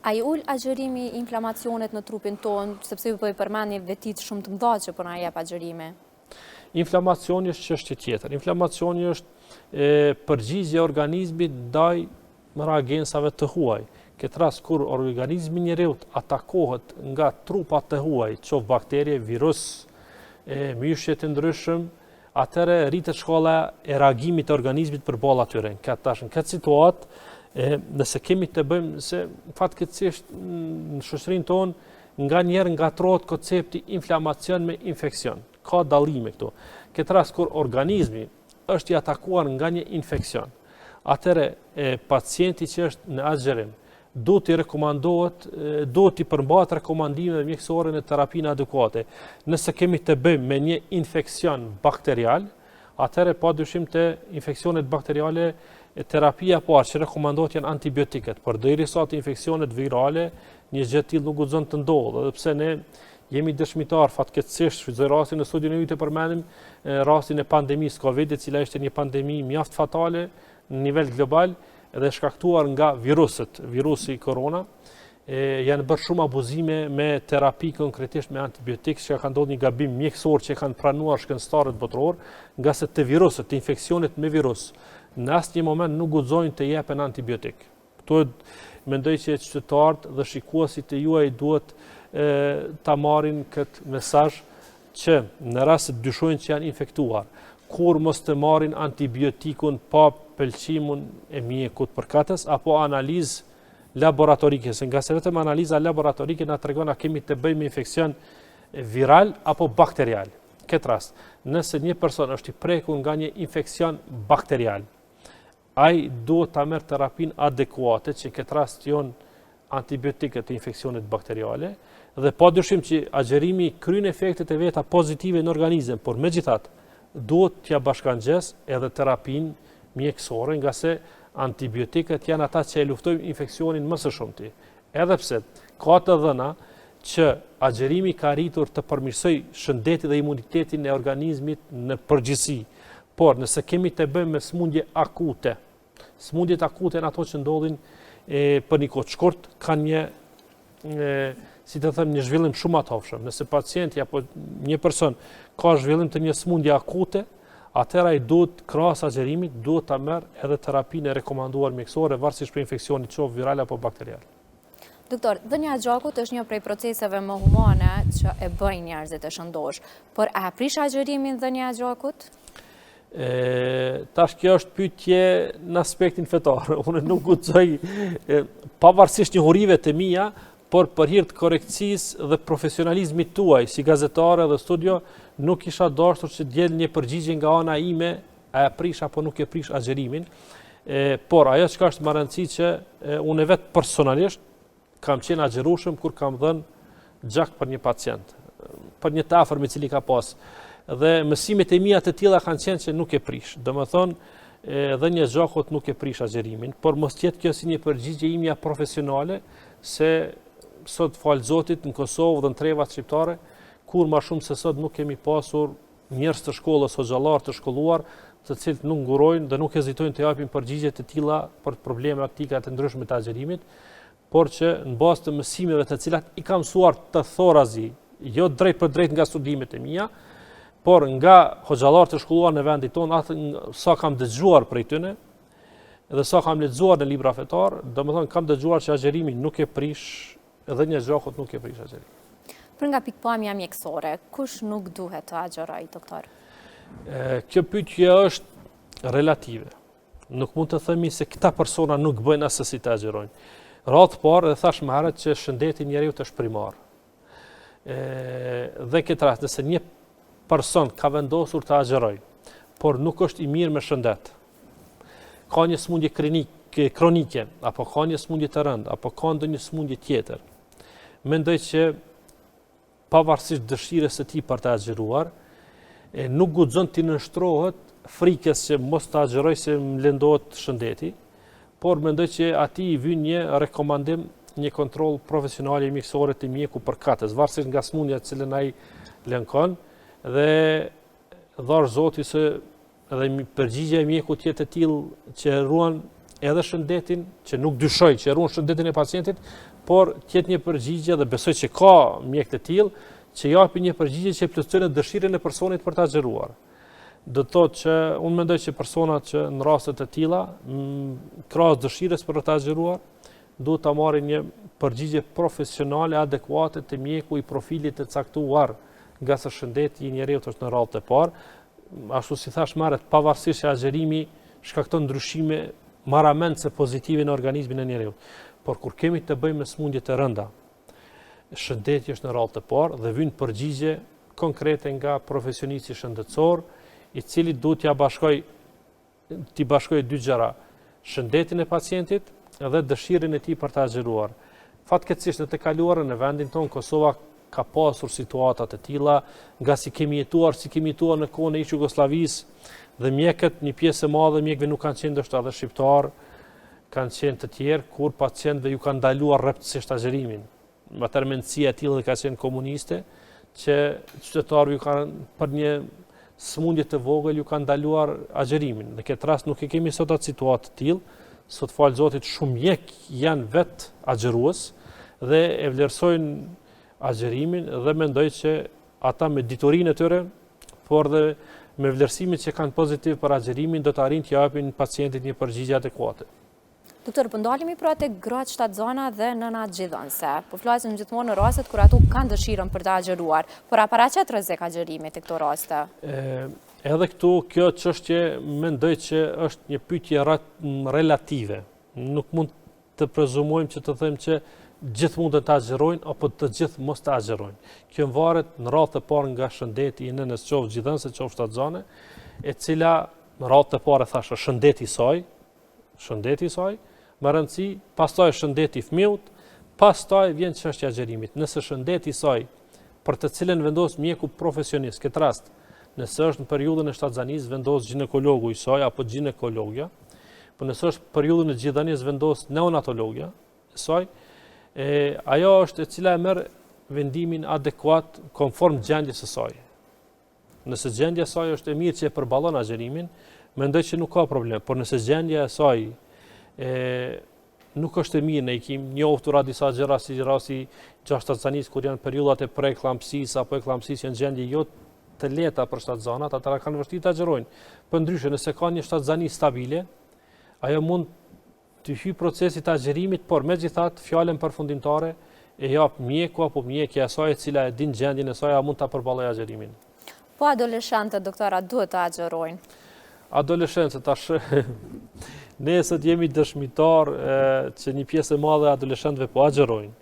A i ul agjerimi inflamacionet në trupin tonë, sepse ju po i përmendni vetit shumë të mëdha që po na jep agjerime? Inflamacioni është çështje tjetër. Inflamacioni është përgjigje e organizmit ndaj reagensave të huaj. Këtë rast kur organizmi njeriut atakohet nga trupat të huaj, qoftë bakterie, virus, myshje të ndryshëm, atëherë rritet shkalla e reagimit të organizmit përballë atyre. Në këtë situatë, nëse kemi të bëjmë se fatkeqësisht në shoqërinë tonë nganjëherë ngatrohet koncepti inflamacion me infekcion. Ka dallime këtu. Këtë rast kur organizmi është i atakuar nga një infekcion, atëherë pacienti që është në agjerim duhet i rekomandohet, duhet i përmbahet rekomandimeve mjekësore në terapinë adekuate. Nëse kemi të bëjmë me një infekcion bakterial, atëherë padyshim të infeksionet bakteriale terapia parë që rekomandohet janë antibiotiket, por derisa të infeksionet virale, një gjë e tillë nuk guxon të ndodhë, edhe pse ne jemi dëshmitar fatkeqësisht, shfrytëzoj rastin në studion e yt të përmendim rastin e pandemisë Covid, e cila ishte një pandemi mjaft fatale në nivel global dhe shkaktuar nga virusi korona. Janë bërë shumë abuzime me terapi konkretisht me antibiotik, që ka ndodhur një gabim mjekësor që kanë pranuar shkencëtarët botror, nga se të viruset, të infeksionet me virus, në asnjë moment nuk guxojnë të jepen antibiotik. Këto mendoj që qytetarët dhe shikuesit e juaj duhet ta marrin këtë mesazh që në rast se dyshojnë që janë infektuar, kur mos të marrin antibiotikun pa pëlqimin e mjekut përkatës apo analizë laboratorike, nga se vetëm analiza laboratorike na tregon a kemi të bëjmë me infekcion viral apo bakterial. Këtë rast, nëse një person është i prekur nga një infekcion bakterial, ai duhet ta merr terapinë adekuate, që këtë rast janë antibiotikët të infeksionit bakteriale, dhe padyshim që agjerimi kryen efektet e veta pozitive në organizëm, por megjithatë duhet t'ia bashkangjes edhe terapinë mjekësore, nga se antibiotikët janë ata që e luftojnë infeksionin më së shumti. Edhe pse ka të dhëna që agjerimi ka arritur të përmirësoj shëndetin dhe imunitetin e organizmit në përgjithësi. Por nëse kemi të bëjmë me smundje akute, smundjet akute janë ato që ndodhin për një kohë të shkurt, kanë një zhvillim shumë atofshëm. Nëse pacienti apo një person ka zhvillim të një smundje akute, atëra i duhet krahas agjerimit duhet ta merr edhe terapinë e rekomanduar mjekësore varësisht për infeksionit qoftë viral apo bakterial. Doktor, dhënia e gjakut është një prej proceseve më humane që e bëjnë njerëzit e shëndosh, por a prish agjerimin dhënia e gjakut? Tash kjo është pyetje në aspektin fetar. Unë nuk guxoj pavarësisht njohurive të mia, por për hir të korrekcisë dhe profesionalizmit tuaj si gazetare dhe studio, nuk isha dashur që të jel një përgjigje nga ana ime, a e prish apo nuk e prish agjerimin. Por ajo që është më e rëndësishme që unë vetë personalisht kam qenë agjerueshëm kur kam dhënë gjak për një pacient, për një të afërm i cili ka pas. Dhe mësimet e mia të tilla kanë qenë që nuk e prish. Domethënë dhënia e gjakut nuk e prish agjerimin, por mos jetë kjo si një përgjigje imja profesionale, se sot fal Zotit në Kosovë dhe në trevat shqiptare, kur më shumë se sot nuk kemi pasur njerëz të shkollës hoxhallar të shkolluar, të cilët nuk ngurojnë dhe nuk hezitojnë të japin përgjigje të tilla për problematika të ndryshme të agjerimit, por që në bazë të mësimeve të cilat i kam mësuar të thorazi, jo drejt për drejt nga studimet e mia, por nga hoxhallar të shkolluar në vendin tonë, sa kam dëgjuar prej tyre, dhe sa kam lexuar në libra fetar, domethënë kam dëgjuar që agjerimi nuk e prish, dhënia e gjakut nuk e prish agjerimin. Për nga pikpamja mjekësore, kush nuk duhet të agjerojë, doktor? Kjo pyetje është relative. Nuk mund të themi se këta persona nuk bëjnë asesi të agjerojnë. Radhë parë dhe thash më herët që shëndeti i njeriut është primar. Dhe këtë rast, nëse një person ka vendosur të agjerojë, por nuk është i mirë me shëndet, ka një smundje kronike, apo ka një smundje të rëndë, apo ka ndonjë smundje tjetër, mendoj që pavarësisht dëshirës së tij për të agjeruar, nuk guxon të nënshtrohet frikës që mos të agjeroj se më lëndohet shëndeti, por mendoj që atij i vjen një rekomandim, një kontroll profesional i mjekësor të mjeku përkatës, varësisht nga smundja të cilën ai lënkon, dhe dhash Zoti se edhe përgjigjja e mjekut jetë e tillë që ruan edhe shëndetin, që nuk dyshoj që ruan shëndetin e pacientit, por tjetë një përgjigje dhe besoj që ka mjek të tillë që japi një përgjigje që plotësojnë dëshirën e personit për ta xhiruar. Do të thotë që unë mendoj që personat që në raste të tilla, krahas dëshirës për ta xhiruar, duhet ta marrin një përgjigje profesionale adekuate të mjeku i profilit të caktuar, nga se shëndeti i njeriu është në radhë të parë, ashtu si thash marret pavarësisht se xhirimi shkakton ndryshime marramendse pozitive në organizmin e njeriu. Por kur kemi të bëjmë me sëmundje të rënda, shëndeti është në radhë të parë dhe vijnë përgjigje konkrete nga profesionisti shëndetësor, i cili duhet t'i bashkoj dy gjëra, shëndetin e pacientit dhe dëshirën e tij për ta xhiruar. Fatkeqësisht në të kaluarën në vendin tonë Kosova ka pasur situata të tilla, nga si kemi jetuar në kohën e Jugosllavisë dhe mjekët, një pjesë e madhe mjekëve nuk kanë qenë ndoshta edhe shqiptar, kanë qenë të tjerë, kur pacientëve ju kanë ndaluar rreptësisht agjërimin. Atëherë mendësia e tillë ka qenë komuniste, që qytetarëve ju kanë për një sëmundje të vogël ju kanë ndaluar agjërimin. Në këtë rast nuk e kemi sot atë situatë të tillë, sot fal Zotit shumë mjek janë vetë agjërues dhe e vlerësojnë agjërimin dhe mendoj që ata me diturinë e tyre, por dhe me vlerësimin që kanë pozitiv për agjërimin, do të arrijnë të japin pacientit një përgjigje adekuate. Doktor, po ndalemi pra tek gratë shtatzana dhe nënat gjithënse. Po flasim gjithmonë në rastet kur ato kanë dëshirën për ta agjëruar, por a paraqet rrezik agjërimit në këto raste? Edhe këtu kjo çështje mendoj që është një pyetje relative. Nuk mund të prezumojmë që të them që gjithë mund të ta agjërojnë apo të gjithë mos ta agjërojnë. Kjo varet në radhë të parë nga shëndeti i nënës qoftë gjithënse qoftë shtatzane, e cila në radhë të parë thashë shëndeti i saj, më rëndësi, pastaj shëndeti i fëmijët, pastaj vjen çështja e agjërimit. Nëse shëndeti i saj, për të cilën vendos mjeku profesionist, këtë rast, nëse është në periudhën e shtatzanisë vendos ginekologu i saj apo ginekologja, por nëse është periudhën e gjithëdanisë vendos neonatologja e saj, ajo është e cila e merr vendimin adekuat konform gjendjes së saj. Nëse gjendja e saj është e mirë që e përballon agjërimin, mendoj që nuk ka problem, por nëse gjendja e saj nuk është e mirë, ne i kemi njohur disa gjëra si rasti gjashtë shtatzanisë kur janë periudhat e preeklampsisë apo eklampsisë janë gjendje jo të lehta për shtatzanat, ata kanë vështirë ta agjërojnë. Përndryshe, nëse ka një shtatzani stabile, ajo mund të hyjë procesi të agjërimit, por megjithatë fjalën përfundimtare e jap mjeku apo mjekja e saj e cila e din gjendjen e saj, a mund ta përballojë agjërimin. Po adoleshentët, doktora, duhet të agjërojnë? Adoleshentët tash ne sot jemi dëshmitar që një pjesë e madhe e adoleshentëve po agjërojnë.